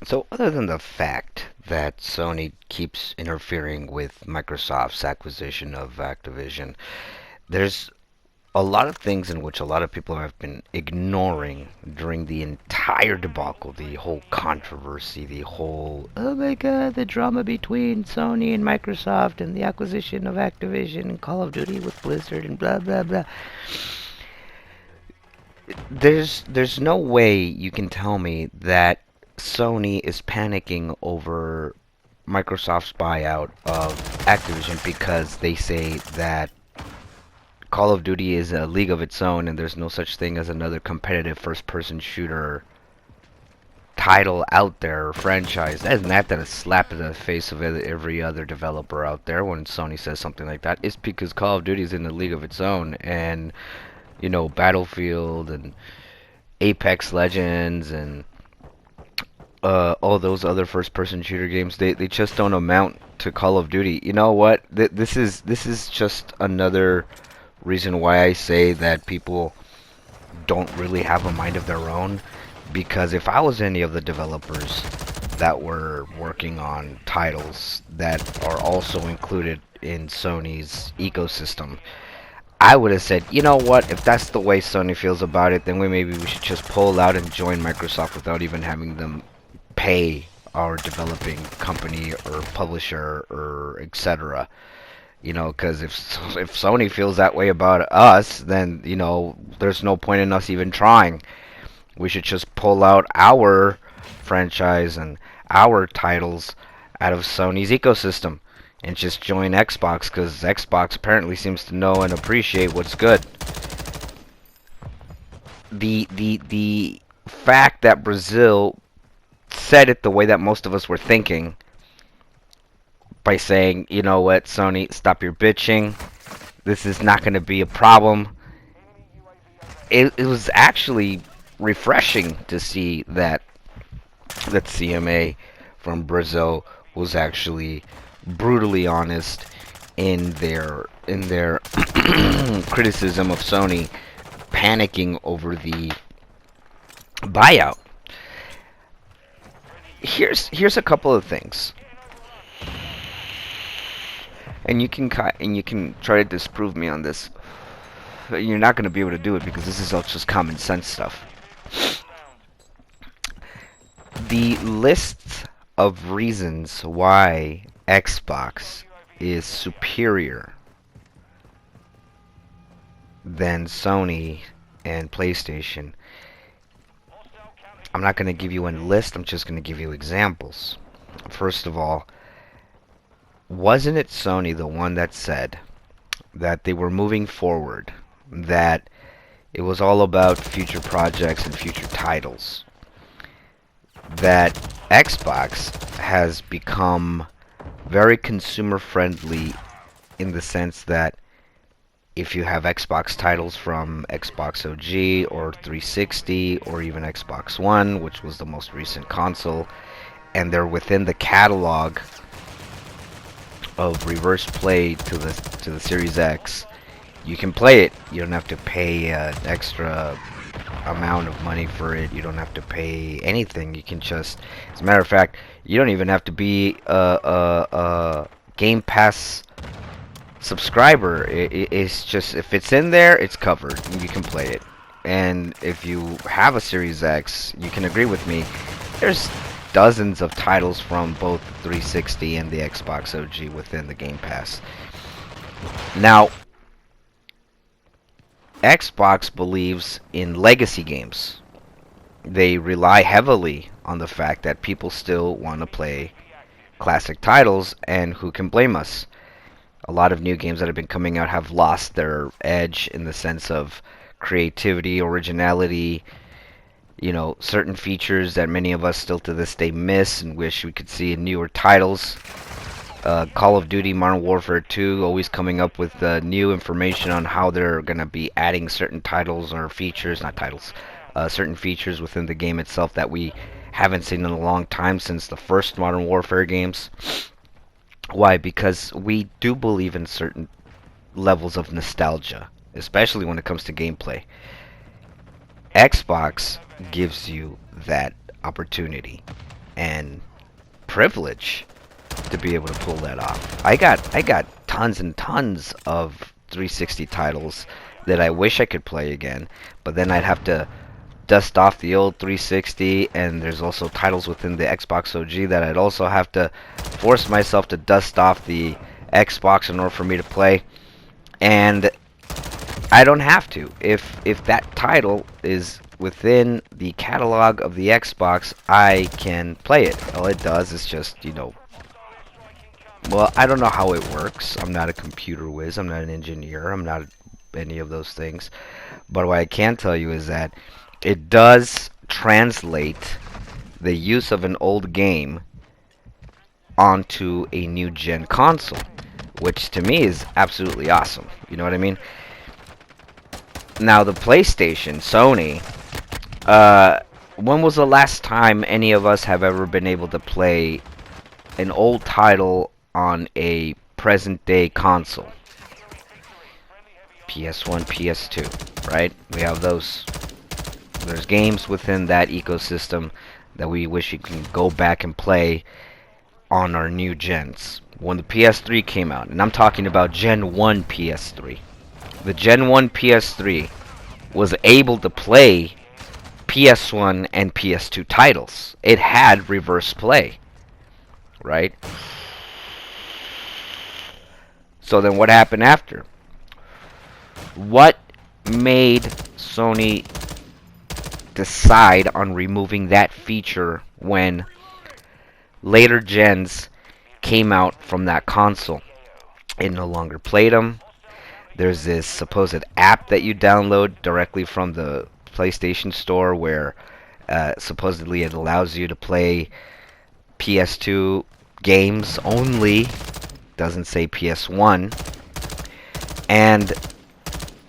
So, other than the fact that Sony keeps interfering with Microsoft's acquisition of Activision, there's a lot of things in which a lot of people have been ignoring during the entire debacle, the whole controversy, the whole, oh my god, the drama between Sony and Microsoft and the acquisition of Activision and Call of Duty with Blizzard and blah blah blah. There's no way you can tell me that Sony is panicking over Microsoft's buyout of Activision because they say that Call of Duty is a league of its own and there's no such thing as another competitive first-person shooter title out there or franchise. Isn't that a slap in the face of every other developer out there when Sony says something like that? It's because Call of Duty is in a league of its own, and Battlefield and Apex Legends and all those other first-person shooter games, they just don't amount to Call of Duty. You know what? This is just another reason why I say that people don't really have a mind of their own. Because if I was any of the developers that were working on titles that are also included in Sony's ecosystem, I would have said, you know what, if that's the way Sony feels about it, then maybe we should just pull out and join Microsoft without even having them pay our developing company or publisher or etc. Because if Sony feels that way about us, then there's no point in us even trying. We should just pull out our franchise and our titles out of Sony's ecosystem and just join Xbox, because Xbox apparently seems to know and appreciate what's good. The fact that Brazil said it the way that most of us were thinking, by saying, you know what, Sony, stop your bitching. This is not going to be a problem. It was actually refreshing to see that CMA from Brazil was actually brutally honest in their criticism of Sony panicking over the buyout. Here's a couple of things, and you can try to disprove me on this. You're not going to be able to do it because this is all just common sense stuff. The list of reasons why Xbox is superior than Sony and PlayStation. I'm not going to give you a list, I'm just going to give you examples. First of all, wasn't it Sony the one that said that they were moving forward, that it was all about future projects and future titles? That Xbox has become very consumer friendly in the sense that if you have Xbox titles from Xbox OG or 360 or even Xbox One, which was the most recent console, and they're within the catalog of reverse play to the Series X, you can play it. You don't have to pay an extra amount of money for it. You don't have to pay anything. You can just, as a matter of fact, you don't even have to be a Game Pass subscriber. It's just, if it's in there, it's covered. You can play it. And if you have a Series X, you can agree with me. There's dozens of titles from both the 360 and the Xbox OG within the Game Pass. Now, Xbox believes in legacy games. They rely heavily on the fact that people still want to play classic titles, and who can blame us? A lot of new games that have been coming out have lost their edge in the sense of creativity, originality, certain features that many of us still to this day miss and wish we could see in newer titles. Call of Duty Modern Warfare 2 always coming up with new information on how they're going to be adding certain titles or features, not titles, certain features within the game itself that we haven't seen in a long time since the first Modern Warfare games. Why? Because we do believe in certain levels of nostalgia, especially when it comes to gameplay. Xbox gives you that opportunity. and privilege to be able to pull that off. I got tons and tons of 360 titles that I wish I could play again, but then I'd have to dust off the old 360, and there's also titles within the Xbox OG that I'd also have to force myself to dust off the Xbox in order for me to play. And I don't have to. If that title is within the catalog of the Xbox, I can play it. All it does is just, well, I don't know how it works. I'm not a computer whiz. I'm not an engineer. I'm not any of those things. But what I can tell you is that it does translate the use of an old game onto a new gen console, which to me is absolutely awesome. You know what I mean? Now the PlayStation, Sony, when was the last time any of us have ever been able to play an old title on a present day console? PS1, PS2, right? We have those. There's games within that ecosystem that we wish we can go back and play on our new gens. When the PS3 came out, and I'm talking about Gen 1 PS3, the Gen 1 PS3 was able to play PS1 and PS2 titles. It had reverse play, right? So then what happened after? What made Sony decide on removing that feature when later gens came out from that console? It no longer played them. There's this supposed app that you download directly from the PlayStation Store where supposedly it allows you to play PS2 games only. Doesn't say PS1. And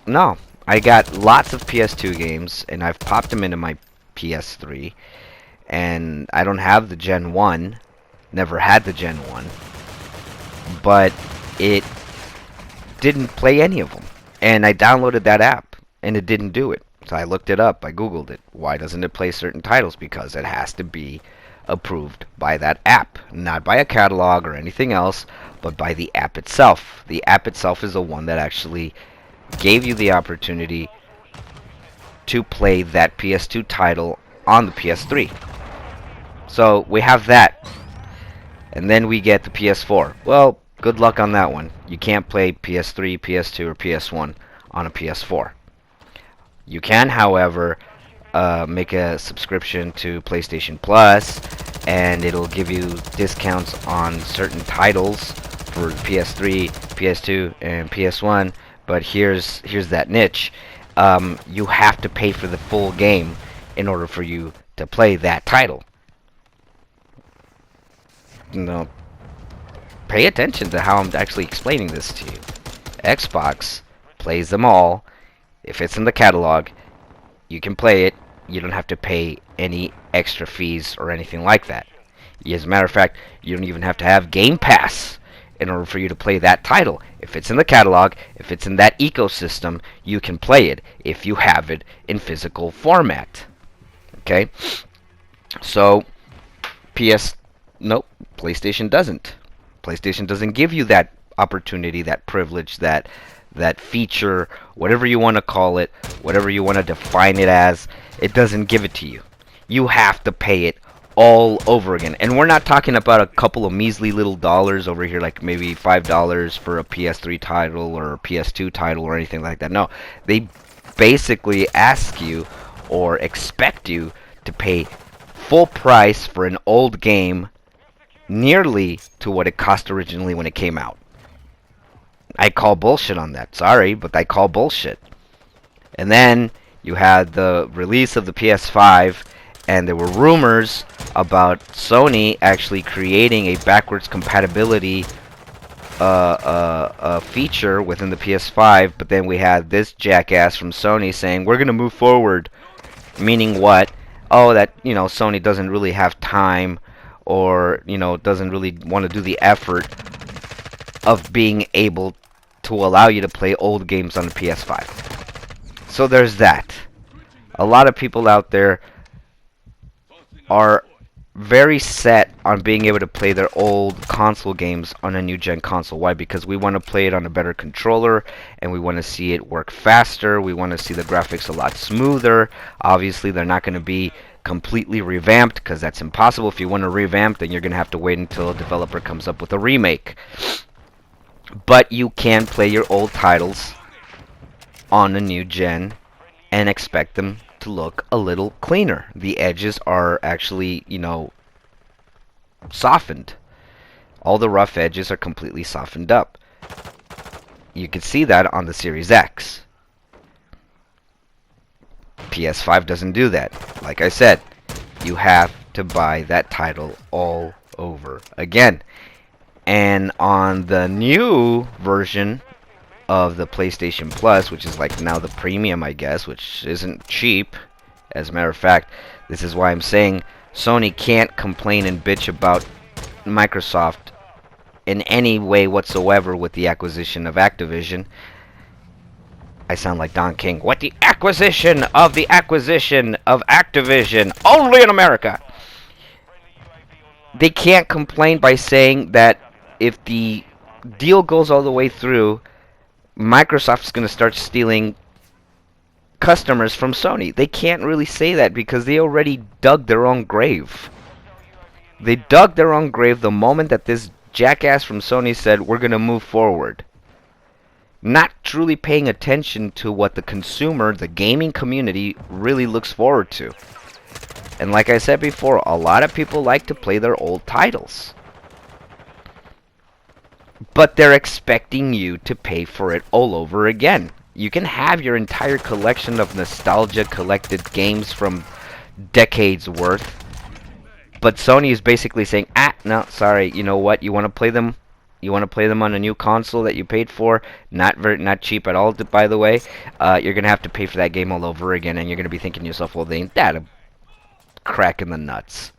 no, I got lots of PS2 games, and I've popped them into my PS3. And I don't have the Gen 1. Never had the Gen 1. But it didn't play any of them. And I downloaded that app, and it didn't do it. So I looked it up. I Googled it. Why doesn't it play certain titles? Because it has to be approved by that app. Not by a catalog or anything else, but by the app itself. The app itself is the one that actually gave you the opportunity to play that PS2 title on the PS3. So we have that. And then we get the PS4. Well, good luck on that one. You can't play PS3, PS2, or PS1 on a PS4. You can, however, make a subscription to PlayStation Plus, and it'll give you discounts on certain titles for PS3, PS2, and PS1. But here's that niche. You have to pay for the full game in order for you to play that title. No, pay attention to how I'm actually explaining this to you. Xbox plays them all. If it's in the catalog, you can play it. You don't have to pay any extra fees or anything like that. As a matter of fact, you don't even have to have Game Pass in order for you to play that title. If it's in the catalog, if it's in that ecosystem, you can play it if you have it in physical format. Okay? So, nope, PlayStation doesn't. PlayStation doesn't give you that opportunity, that privilege, that feature, whatever you want to call it, whatever you want to define it as. It doesn't give it to you. You have to pay it all over again. And we're not talking about a couple of measly little dollars over here, like maybe $5 for a PS3 title or a PS2 title or anything like that. No, they basically ask you or expect you to pay full price for an old game, nearly to what it cost originally when it came out. I call bullshit on that. Sorry, but I call bullshit. And then you had the release of the PS5, and there were rumors about Sony actually creating a backwards compatibility feature within the PS5, but then we had this jackass from Sony saying, we're going to move forward. Meaning what? Oh, that, Sony doesn't really have time, or, doesn't really want to do the effort of being able to allow you to play old games on the PS5. So there's that. A lot of people out there are very set on being able to play their old console games on a new gen console. Why? Because we want to play it on a better controller, and we want to see it work faster. We want to see the graphics a lot smoother. Obviously, they're not going to be completely revamped, because that's impossible. If you want to revamp, then you're going to have to wait until a developer comes up with a remake. But you can play your old titles on a new gen and expect them to look a little cleaner. The edges are actually, softened. All the rough edges are completely softened up. You can see that on the Series X. PS5 doesn't do that. Like I said, you have to buy that title all over again. And on the new version of the PlayStation Plus, which is like now the premium, I guess, which isn't cheap. As a matter of fact, this is why I'm saying Sony can't complain and bitch about Microsoft in any way whatsoever with the acquisition of Activision. I sound like Don King. What, the acquisition of Activision, only in America? They can't complain by saying that if the deal goes all the way through, Microsoft's going to start stealing customers from Sony. They can't really say that because they already dug their own grave. They dug their own grave the moment that this jackass from Sony said, we're going to move forward. Not truly paying attention to what the consumer, the gaming community, really looks forward to. And like I said before, a lot of people like to play their old titles. But they're expecting you to pay for it all over again. You can have your entire collection of nostalgia collected games from decades worth, but Sony is basically saying, no, sorry, you know what? You want to play them? You want to play them on a new console that you paid for? Not cheap at all, by the way. You're gonna have to pay for that game all over again, and you're gonna be thinking to yourself, well, they ain't that a crack in the nuts.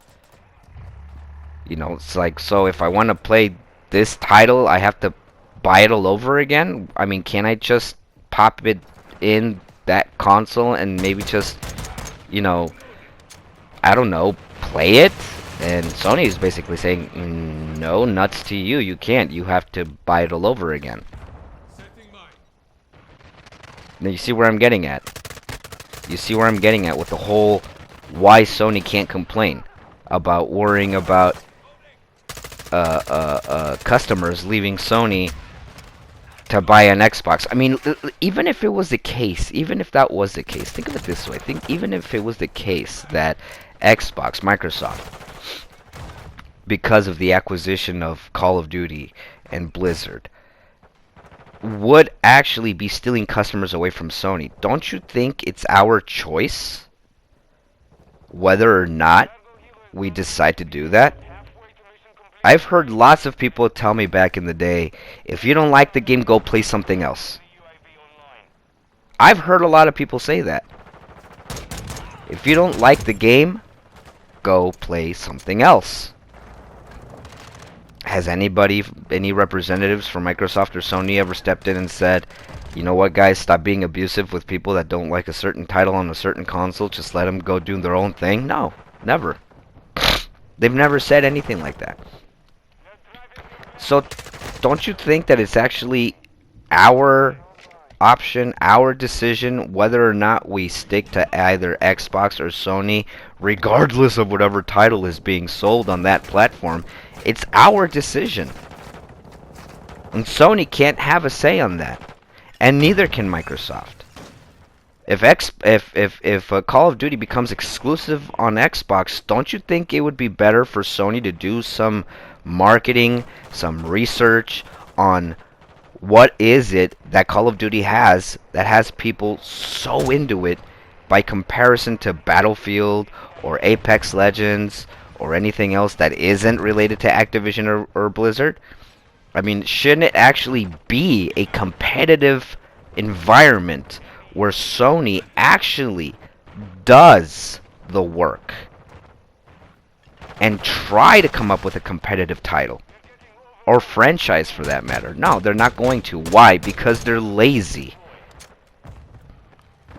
It's like, so if I want to play this title, I have to buy it all over again? I mean, can't I just pop it in that console and maybe just, I don't know, play it? And Sony is basically saying, no, nuts to you. You can't. You have to buy it all over again. Now you see where I'm getting at. You see where I'm getting at with the whole why Sony can't complain about worrying about customers leaving Sony to buy an Xbox. I mean, even if it was the case, even if that was the case, think of it this way. Even if it was the case that Xbox, Microsoft, because of the acquisition of Call of Duty and Blizzard, would actually be stealing customers away from Sony, don't you think it's our choice whether or not we decide to do that? I've heard lots of people tell me back in the day, if you don't like the game, go play something else. I've heard a lot of people say that. If you don't like the game, go play something else. Has any representatives from Microsoft or Sony ever stepped in and said, you know what, guys, stop being abusive with people that don't like a certain title on a certain console, just let them go do their own thing? No, never. They've never said anything like that. So, don't you think that it's actually our option, our decision, whether or not we stick to either Xbox or Sony, regardless of whatever title is being sold on that platform? It's our decision. And Sony can't have a say on that. And neither can Microsoft. If Call of Duty becomes exclusive on Xbox, don't you think it would be better for Sony to do some marketing, some research on what is it that Call of Duty has that has people so into it by comparison to Battlefield or Apex Legends or anything else that isn't related to Activision or Blizzard? I mean, shouldn't it actually be a competitive environment where Sony actually does the work and try to come up with a competitive title or franchise for that matter? No, they're not going to. Why? Because they're lazy.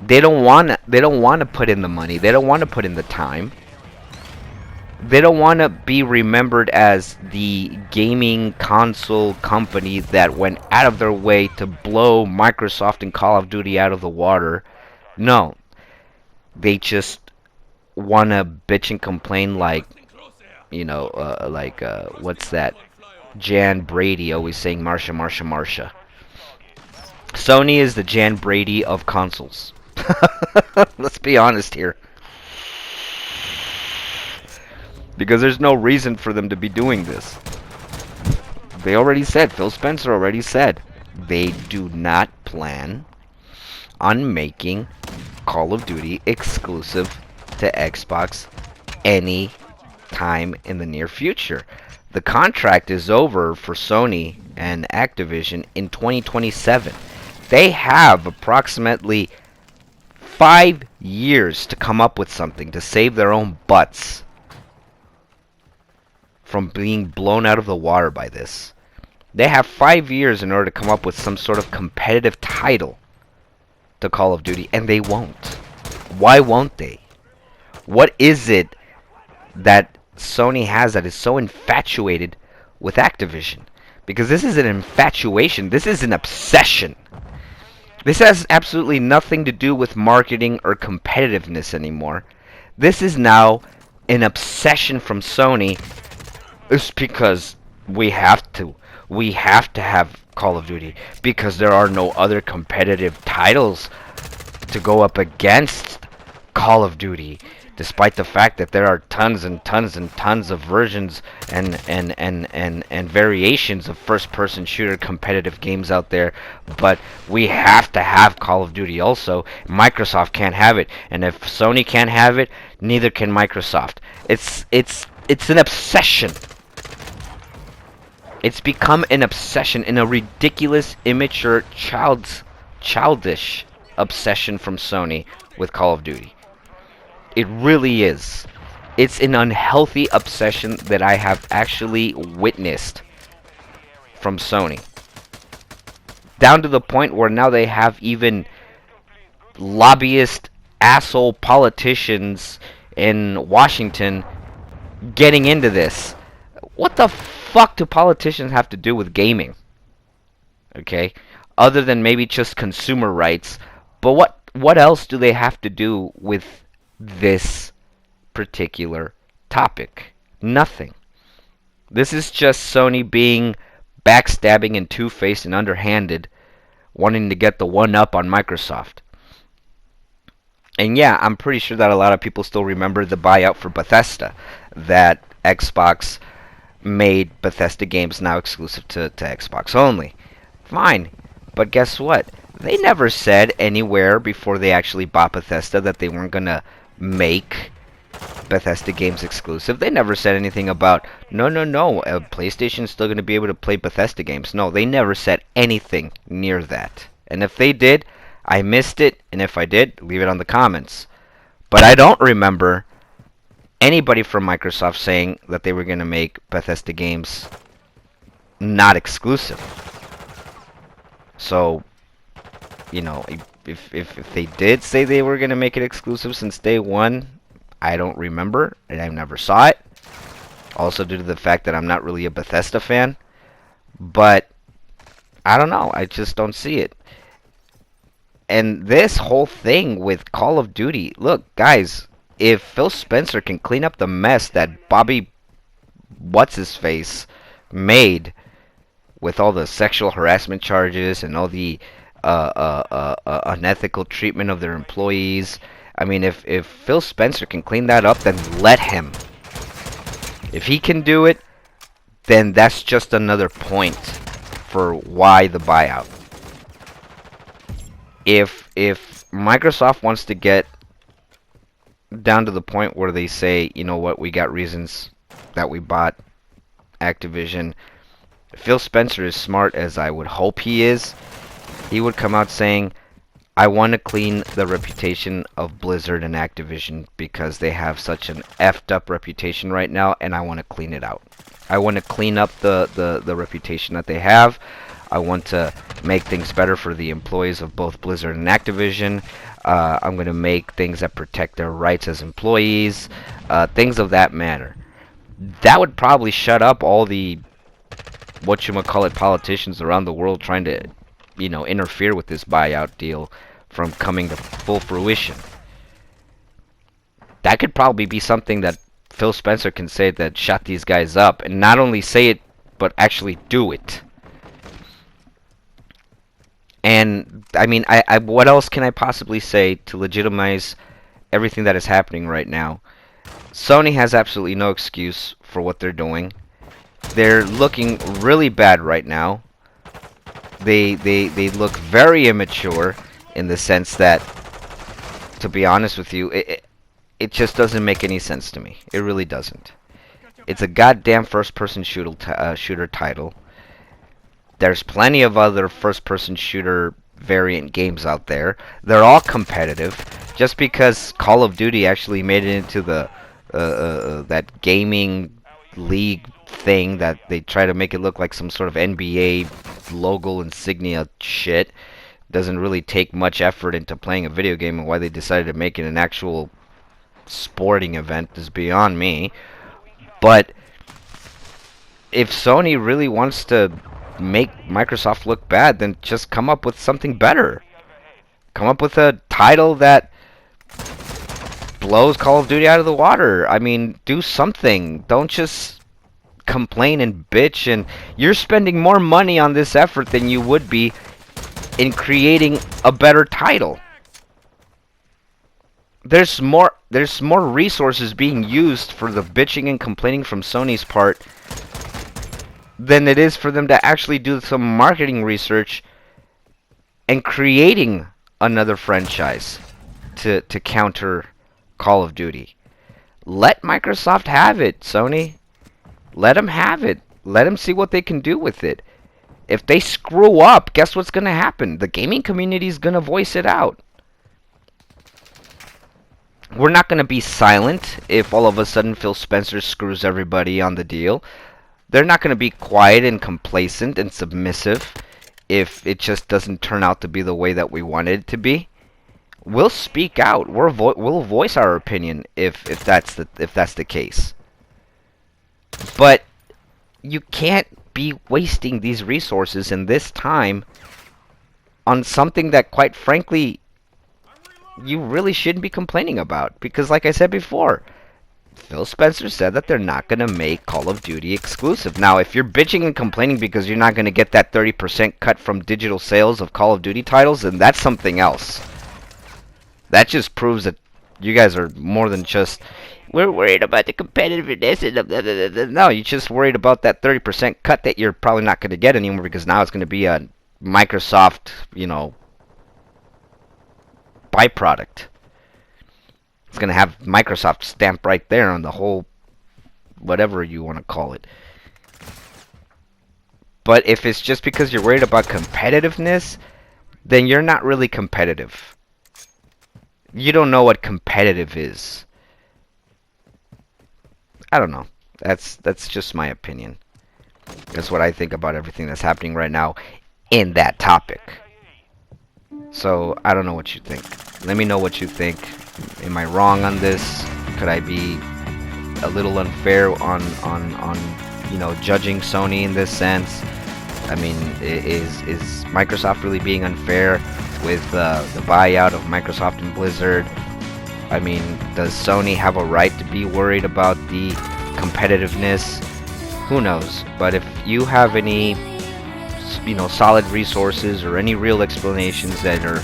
They don't want to put in the money. They don't want to put in the time. They don't want to be remembered as the gaming console company that went out of their way to blow Microsoft and Call of Duty out of the water. No, they just want to bitch and complain like, what's that? Jan Brady always saying Marsha, Marsha, Marsha. Sony is the Jan Brady of consoles. Let's be honest here. Because there's no reason for them to be doing this. They already said, Phil Spencer already said, they do not plan on making Call of Duty exclusive to Xbox any time in the near future. The contract is over for Sony and Activision in 2027. They have approximately 5 years to come up with something to save their own butts from being blown out of the water by this. They have 5 years in order to come up with some sort of competitive title to Call of Duty, and they won't. Why won't they? What is it that Sony has that is so infatuated with Activision? Because this is an infatuation. This is an obsession. This has absolutely nothing to do with marketing or competitiveness anymore. This is now an obsession from Sony. It's because we have to. We have to have Call of Duty because there are no other competitive titles to go up against Call of Duty, despite the fact that there are tons and tons and tons of versions and variations of first-person shooter competitive games out there. But we have to have Call of Duty also. Microsoft can't have it, and if Sony can't have it, neither can Microsoft. It's an obsession. It's become an obsession, in a ridiculous, immature, childish obsession from Sony with Call of Duty. It really is. It's an unhealthy obsession that I have actually witnessed from Sony. Down to the point where now they have even lobbyist asshole politicians in Washington getting into this. What the fuck do politicians have to do with gaming? Okay? Other than maybe just consumer rights. But what else do they have to do with this particular topic? Nothing. This is just Sony being backstabbing and two-faced and underhanded, wanting to get the one up on Microsoft. And yeah, I'm pretty sure that a lot of people still remember the buyout for Bethesda, that Xbox made Bethesda games now exclusive to Xbox only. Fine. But guess what? They never said anywhere before they actually bought Bethesda that they weren't going to make Bethesda games exclusive. They never said anything about, no, PlayStation's still going to be able to play Bethesda games. No, they never said anything near that. And if they did, I missed it. And if I did, leave it on the comments. But I don't remember anybody from Microsoft saying that they were going to make Bethesda games not exclusive. So, if they did say they were going to make it exclusive since day one, I don't remember, and I never saw it. Also due to the fact that I'm not really a Bethesda fan. But, I don't know, I just don't see it. And this whole thing with Call of Duty, look, guys, if Phil Spencer can clean up the mess that Bobby What's-His-Face made with all the sexual harassment charges and all the unethical treatment of their employees, I mean, if Phil Spencer can clean that up, then let him. If he can do it, then that's just another point for why the buyout. If Microsoft wants to get down to the point where they say, you know what, we got reasons that we bought Activision, Phil Spencer is smart, as I would hope he is. He would come out saying, I want to clean the reputation of Blizzard and Activision because they have such an effed up reputation right now, and I want to clean it out. I want to clean up the reputation that they have. I want to make things better for the employees of both Blizzard and Activision. I'm going to make things that protect their rights as employees, things of that manner. That would probably shut up all the whatchamacallit politicians around the world trying to, interfere with this buyout deal from coming to full fruition. That could probably be something that Phil Spencer can say that shut these guys up, and not only say it, but actually do it. And I mean, what else can I possibly say to legitimize everything that is happening right now? Sony has absolutely no excuse for what they're doing. They're looking really bad right now. They look very immature in the sense that, to be honest with you, it just doesn't make any sense to me. It really doesn't. It's a goddamn first-person shooter title. There's plenty of other first-person shooter variant games out there. They're all competitive. Just because Call of Duty actually made it into the that gaming league thing that they try to make it look like some sort of NBA logo insignia shit, doesn't really take much effort into playing a video game, and why they decided to make it an actual sporting event is beyond me. But if Sony really wants to make Microsoft look bad, then just come up with something better. Come up with a title that blows Call of Duty out of the water. I mean, do something. Don't just complain and bitch. And you're spending more money on this effort than you would be in creating a better title. There's more resources being used for the bitching and complaining from Sony's part than it is for them to actually do some marketing research and creating another franchise to counter Call of Duty. Let Microsoft have it, Sony. Let them have it. Let them see what they can do with it. If they screw up, guess what's going to happen? The gaming community is going to voice it out. We're not going to be silent if all of a sudden Phil Spencer screws everybody on the deal. They're not going to be quiet and complacent and submissive if it just doesn't turn out to be the way that we wanted it to be. We'll speak out. We'll voice our opinion if that's the case. But you can't be wasting these resources and this time on something that, quite frankly, you really shouldn't be complaining about. Because, like I said before, Phil Spencer said that they're not going to make Call of Duty exclusive. Now, if you're bitching and complaining because you're not going to get that 30% cut from digital sales of Call of Duty titles, then that's something else. That just proves that you guys are more than just, we're worried about the competitiveness and blah, blah, blah. No, you're just worried about that 30% cut that you're probably not going to get anymore, because now it's going to be a Microsoft, byproduct. It's going to have Microsoft stamped right there on the whole, whatever you want to call it. But if it's just because you're worried about competitiveness, then you're not really competitive. You don't know what competitive is. I don't know. That's just my opinion. That's what I think about everything that's happening right now in that topic. So, I don't know what you think. Let me know what you think. Am I wrong on this? Could I be a little unfair on judging Sony in this sense? I mean, is Microsoft really being unfair with the buyout of Microsoft and Blizzard? I mean, does Sony have a right to be worried about the competitiveness? Who knows? But if you have any, solid resources or any real explanations that are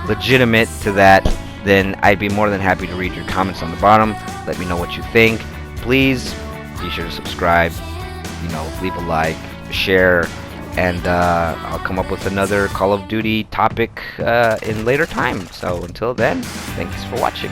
legitimate to that, then I'd be more than happy to read your comments on the bottom. Let me know what you think. Please be sure to subscribe, leave a like, share, and I'll come up with another Call of Duty topic in later time. So until then, thanks for watching.